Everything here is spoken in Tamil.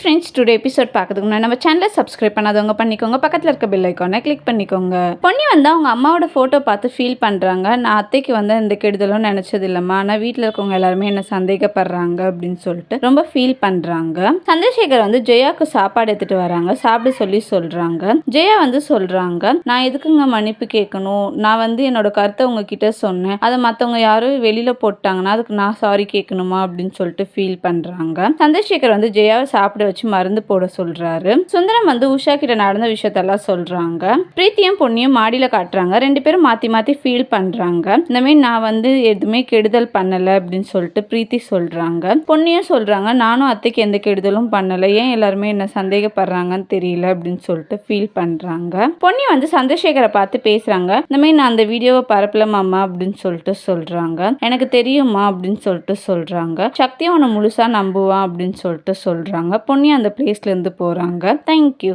ஃப்ரெண்ட்ஸ், டுடே எபிசோட் பார்க்கறதுக்கு முன்னாடி நம்ம சேனலை சப்ஸ்கிரைப் பண்ணாதவங்க பண்ணிக்கோங்க. பக்கத்தில் இருக்க பெல் ஐக்கானை கிளிக் பண்ணிக்கோங்க. பொன்னி வந்து அவங்க அம்மாவோட ஃபோட்டோ பார்த்து ஃபீல் பண்ணுறாங்க. நான் அத்தைக்கு வந்து இந்த கெடுதலும் நினச்சது இல்லைம்மா, ஆனால் வீட்டில் இருக்கவங்க எல்லாருமே என்ன சந்தேகப்படுறாங்க அப்படின்னு சொல்லிட்டு ரொம்ப ஃபீல் பண்ணுறாங்க. சந்திரசேகர் வந்து ஜெயாவுக்கு சாப்பாடு எடுத்துகிட்டு வராங்க. சாப்பிட சொல்கிறாங்க. ஜெயா வந்து சொல்கிறாங்க, நான் எதுக்குங்க மன்னிப்பு கேட்கணும், நான் வந்து என்னோட கருத்தை உங்ககிட்ட சொன்னேன், அதை மற்றவங்க யாரும் வெளியில் போட்டாங்கன்னா அதுக்கு நான் சாரி கேட்கணுமா அப்படின்னு சொல்லிட்டு ஃபீல் பண்ணுறாங்க. சந்திரசேகர் வந்து ஜெயாவை சாப்பிட வச்சு மருந்து போட சொல்றாரு. சுந்தரம் வந்து உஷா கிட்ட நடந்த விஷயத்தெல்லாம் சொல்றாங்க. பிரீத்தியும் பொன்னியும் மாடியில காட்டுறாங்க. ரெண்டு பேரும் மாத்தி மாத்தி ஃபீல் பண்றாங்க. இந்த மாதிரி நான் வந்து எதுவுமே கெடுதல் பண்ணல அப்படின்னு சொல்லிட்டு பிரீத்தி சொல்றாங்க. பொன்னியும் சொல்றாங்க, நானும் அத்தைக்கு எந்த கெடுதலும் பண்ணல, ஏன் எல்லாருமே என்ன சந்தேகப்படுறாங்கன்னு தெரியல அப்படின்னு சொல்லிட்டு ஃபீல் பண்றாங்க. பொன்னி வந்து சந்திரசேகரை பார்த்து பேசுறாங்க. இந்த மாதிரி நான் அந்த வீடியோவை பரப்பலமாமா அப்படின்னு சொல்லிட்டு சொல்றாங்க. எனக்கு தெரியுமா அப்படின்னு சொல்லிட்டு சொல்றாங்க. சக்தியும் உன்னை முழுசா நம்புவான் அப்படின்னு சொல்லிட்டு சொல்றாங்க. பொன்னி அந்த பிளேஸ்ல இருந்து போறாங்க. தேங்க்யூ.